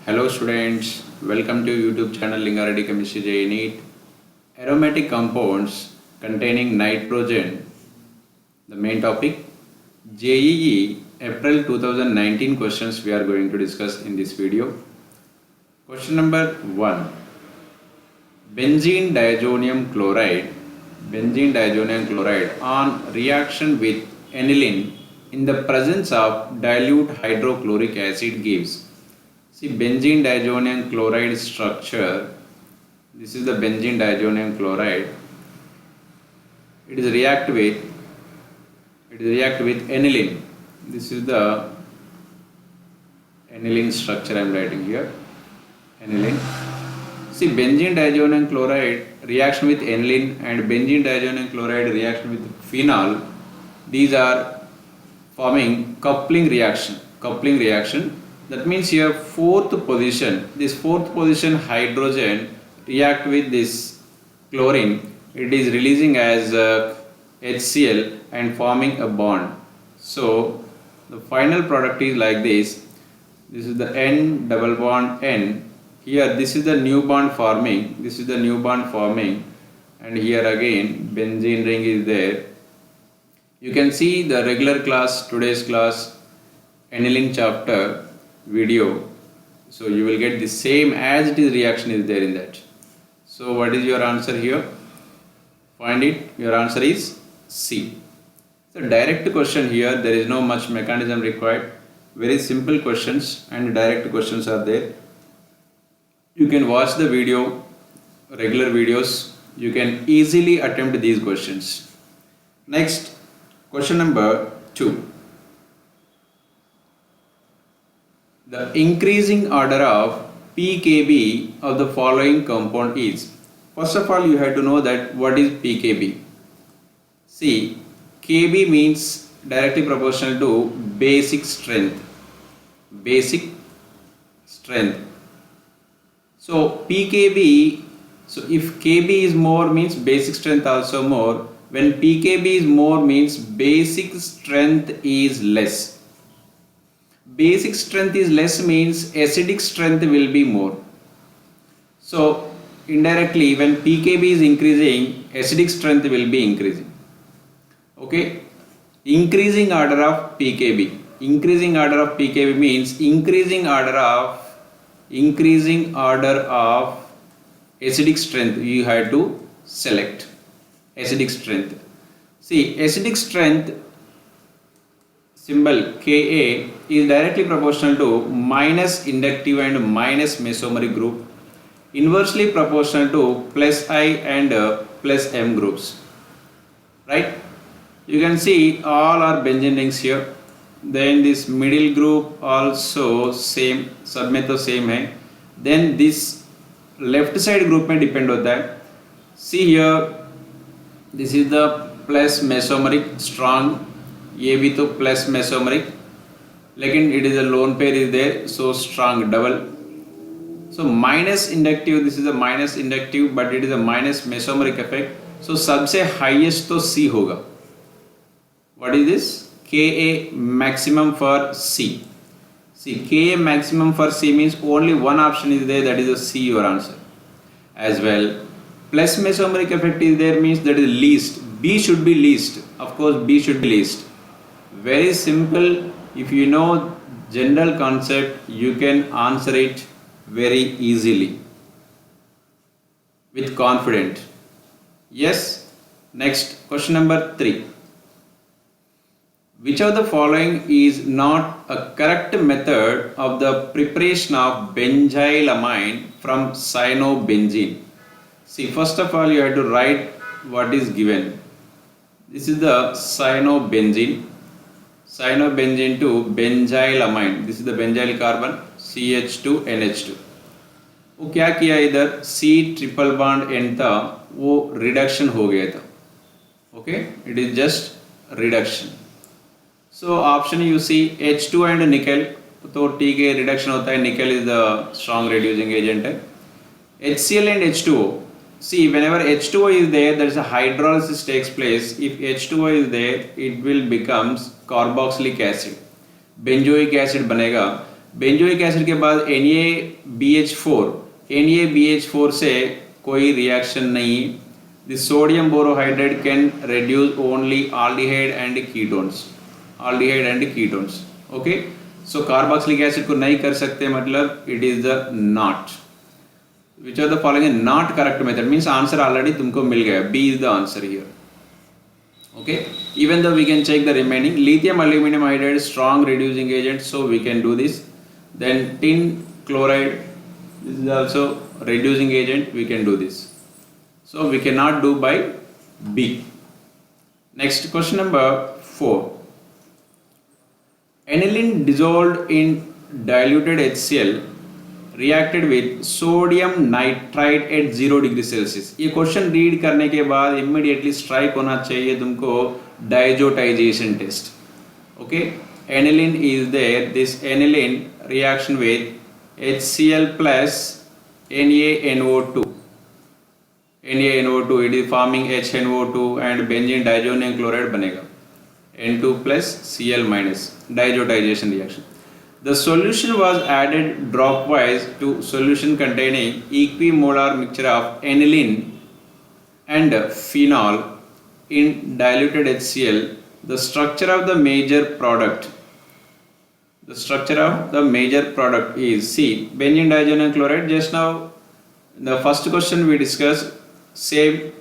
Hello students, welcome to YouTube channel Lingareddy Chemistry JEE NEET. Aromatic compounds containing nitrogen. The main topic JEE April 2019 questions we are going to discuss in this video. Question number 1. Benzene diazonium chloride on reaction with aniline in the presence of dilute hydrochloric acid gives. See, benzene diazonium chloride structure. This is the benzene diazonium chloride. It is react with aniline. This is the aniline structure I am writing here. Aniline. See, benzene diazonium chloride reaction with aniline and benzene diazonium chloride reaction with phenol. These are forming coupling reaction. That means here fourth position hydrogen react with this chlorine. It is releasing as HCl and forming a bond. So the final product is like this. This is the N double bond N. Here this is the new bond forming. And here again benzene ring is there. You can see the regular class, today's class, aniline chapter video. So you will get the same as it is reaction is there in that. So what is your answer here? Find it. Your answer is C. So direct question here. There is no much mechanism required. Very simple questions and direct questions are there. You can watch the video, regular videos. You can easily attempt these questions. Next, question number 2. The increasing order of pKb of the following compound is. First of all, you have to know that what is pKb. See, Kb means directly proportional to basic strength. So pKb, so if Kb is more means basic strength also more. When pKb is more means basic strength is less. Basic strength is less means acidic strength will be more. So indirectly when pKb is increasing, acidic strength will be increasing. Okay, increasing order of pKb. Increasing order of pKb means increasing order of acidic strength. You have to select acidic strength. See, acidic strength symbol Ka is directly proportional to minus inductive and minus mesomeric group, inversely proportional to plus I and plus M groups. Right? You can see all are benzene rings here. Then this middle group also same, सब में तो same है. Then this left side group में depend होता है. See here, this is the plus mesomeric strong. ये भी तो प्लस मेसोमरिक, लेकिन it is a lone pair is there, so strong double. So minus inductive, this is a minus inductive but it is a minus mesomeric effect. So सबसे highest तो C होगा. What is this? Ka maximum for C. See, Ka maximum for C means only one option is there, that is a C, your answer. As well, plus mesomeric effect is there means that is least. B should be least. Of course, B should be least. Very simple. If you know general concept, you can answer it very easily with confidence. Yes. Next, question number 3. Which of the following is not a correct method of the preparation of benzylamine from cyanobenzene? See, first of all, you have to write what is given. This is the cyanobenzene to benzylamine. This is the benzyl carbon CH2 NH2. वो क्या किया इधर, C triple bond N था, वो reduction हो गया था. Okay, it is just reduction. So option you see H2 and nickel, तो T के रिडक्शन होता है, nickel is the strong reducing agent है. HCl and H2O. See, whenever H2O is there, there is a hydrolysis takes place. If H2O is there, it will becomes carboxylic acid. Benzoic acid बनेगा. Benzoic acid के बाद NaBH4, NaBH4 से कोई reaction नहीं. The sodium borohydride can reduce only aldehyde and ketones. Okay, so carboxylic acid को नहीं कर सकते, मतलब it is the not. Which of the following is not correct method? Means answer already तुमको मिल गया. B is the answer here. Okay, even though we can check the remaining. Lithium aluminum hydride strong reducing agent, so we can do this. Then tin chloride, this is also reducing agent, we can do this. So we cannot do by B. Next question number 4. Aniline dissolved in diluted HCl reacted with sodium nitrite at 0 degree Celsius. ये question read करने के बाद immediately strike होना चाहिए तुमको diazotization test. Okay, aniline is there. This aniline reaction with HCl plus NaNO2. NaNO2, it is forming HNO2 and benzene diazonium chloride बनेगा. N2 plus Cl minus, diazotization reaction. The solution was added dropwise to solution containing equimolar mixture of aniline and phenol in diluted HCl. The structure of the major product. The structure of the major product is C. Benzene diazonium chloride. Just now, the first question we discussed, same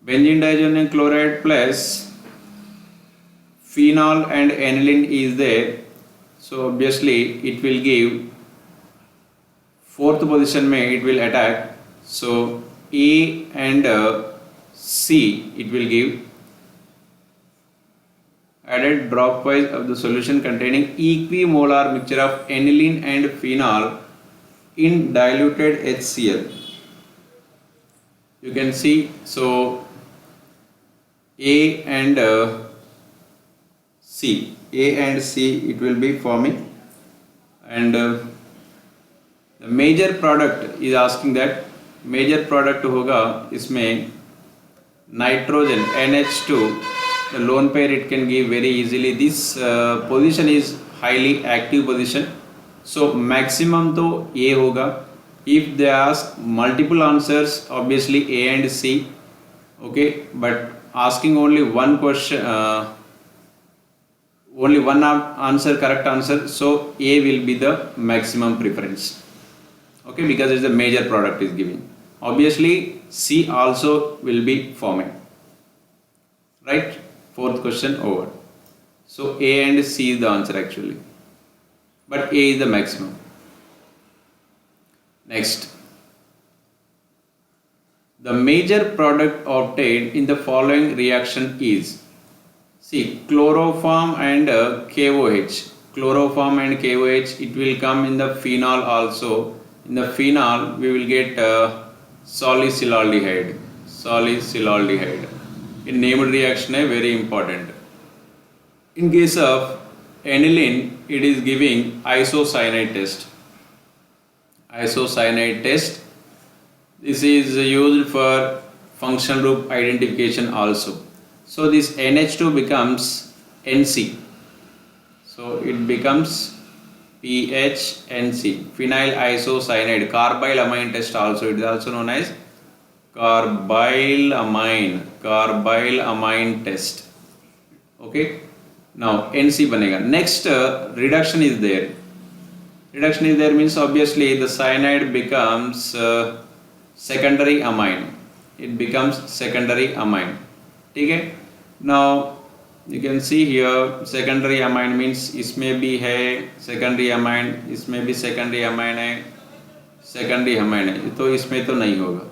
benzene diazonium chloride plus phenol and aniline is there. So obviously it will give fourth position में it will attack. So A and C it will give. Added dropwise of the solution containing equimolar mixture of aniline and phenol in diluted HCl. You can see, so A and C it will be forming, and the major product is asking that major product होगा इसमें nitrogen NH2, the lone pair it can give very easily. This position is highly active position, so maximum तो A होगा. If they ask multiple answers, obviously A and C. Okay, but asking only one question, only one answer, correct answer, so A will be the maximum preference. Okay, because it's the major product is giving. Obviously C also will be forming, right? Fourth question over. So A and C is the answer actually, but A is the maximum. Next, the major product obtained in the following reaction is, see, chloroform and KOH. Chloroform and KOH, it will come in the phenol also. In the phenol, we will get salicylaldehyde. Salicylaldehyde. In named reaction, very important. In case of aniline, it is giving isocyanide test. Isocyanide test. This is used for functional group identification also. So this NH2 becomes NC. So it becomes PHNC, phenyl isocyanide. Carbyl amine test also, it is also known as carbyl amine test. Okay, now NC banega. Next reduction is there. Reduction is there means obviously the cyanide becomes secondary amine. It becomes secondary amine. Okay, now you can see here secondary amine means इसमें भी है secondary amine, इसमें भी secondary amine है, secondary amine है, तो इसमें तो नहीं होगा.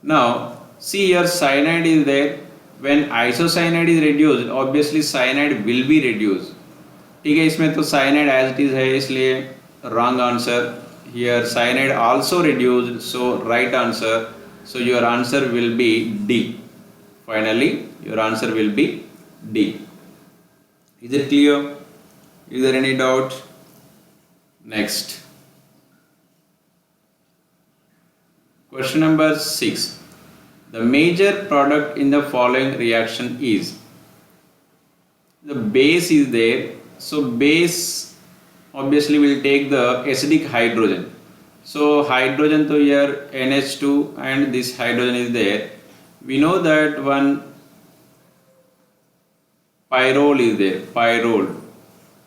Now see here cyanide is there. When isocyanide is reduced, obviously cyanide will be reduced. ठीक है, इसमें तो cyanide as it is है, इसलिए wrong answer. Here cyanide also reduced, so right answer. So your answer will be D. Finally your answer will be D. Is it clear? Is there any doubt? Next, question number 6. The major product in the following reaction is, the base is there. So base obviously we'll take the acidic hydrogen. So hydrogen to here NH2 and this hydrogen is there. We know that one pyrrole is there, pyrrole.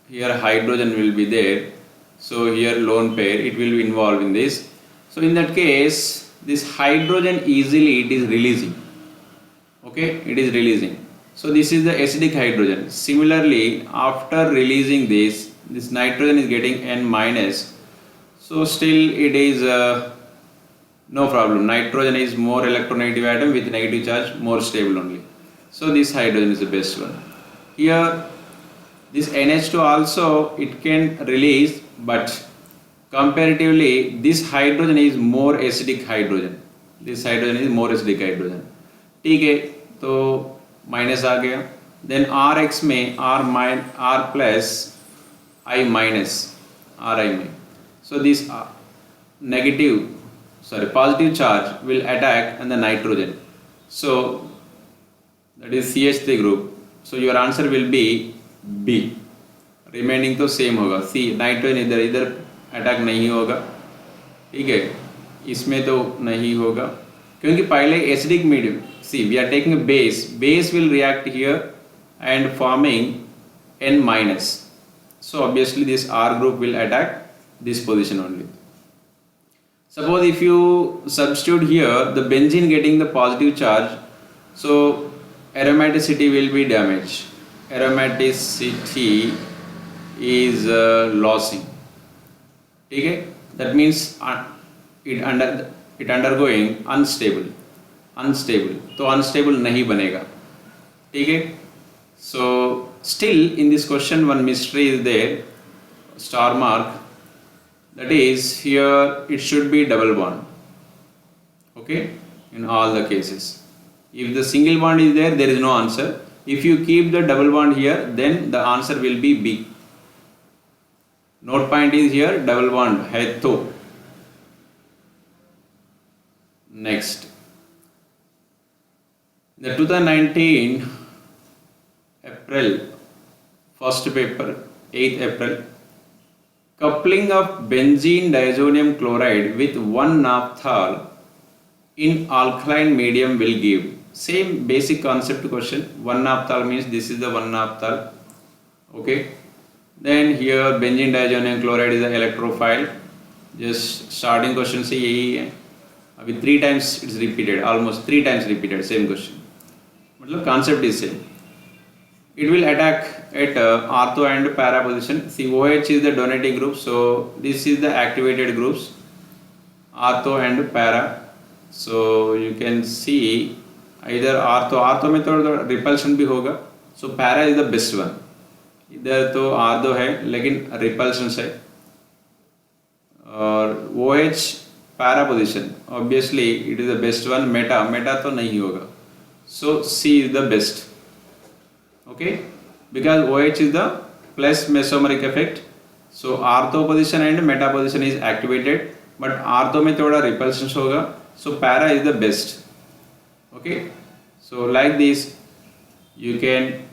Here hydrogen will be there. So here lone pair, it will be involved in this. So in that case, this hydrogen easily it is releasing. Okay, it is releasing. So this is the acidic hydrogen. Similarly, after releasing this nitrogen is getting N minus. So still it is no problem. Nitrogen is more electronegative atom with negative charge, more stable only. So this hydrogen is the best one. Here this NH2 also it can release, but comparatively this hydrogen is more acidic hydrogen. This hydrogen is more acidic hydrogen. ठीक है, तो minus आ गया. Then RX में R plus I minus RI में. So this positive charge will attack on the nitrogen. So that is CH3 group. So your answer will be B. Remaining तो same होगा. C nitrogen इधर attack नहीं होगा. ठीक है, इसमें तो नहीं होगा क्योंकि पहले acidic medium. See, we are taking a base. Base will react here and forming N minus. So obviously this R group will attack this position only. Suppose if you substitute here the benzene getting the positive charge, so aromaticity will be damaged. Aromaticity is losing. Okay? That means it undergoing unstable. तो unstable नहीं बनेगा. ठीक है? So still in this question one mystery is there, star mark. That is here it should be double bond. Okay? In all the cases. If the single bond is there, there is no answer. If you keep the double bond here, then the answer will be B. Note point is here double bond है तो. Next. The 2019 April first paper 8th April, coupling of benzene diazonium chloride with 1-naphthol in alkaline medium will give. Same basic concept question. 1-naphthol means this is the 1-naphthol. Okay. Then here benzene diazonium chloride is the electrophile. Just starting question से यही है. अभी 3 times it's repeated, almost 3 times repeated, same question. मतलब concept is same. It will attack at ortho and para position. See, OH is the donating group, so this is the activated groups, ortho and para. So you can see either ortho में तो repulsion भी होगा. So para is the best one. इधर तो ortho है लेकिन repulsions है. और OH para position, obviously it is the best one. Meta तो नहीं होगा. So C is the best. Okay, because OH is the plus mesomeric effect. So ortho position and meta position is activated, but ortho में थोड़ा repulsions होगा. So para is the best. Okay, so like this you can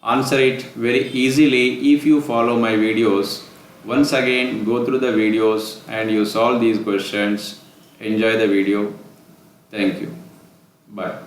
answer it very easily if you follow my videos. Once again, go through the videos and you solve these questions. Enjoy the video. Thank you. Bye.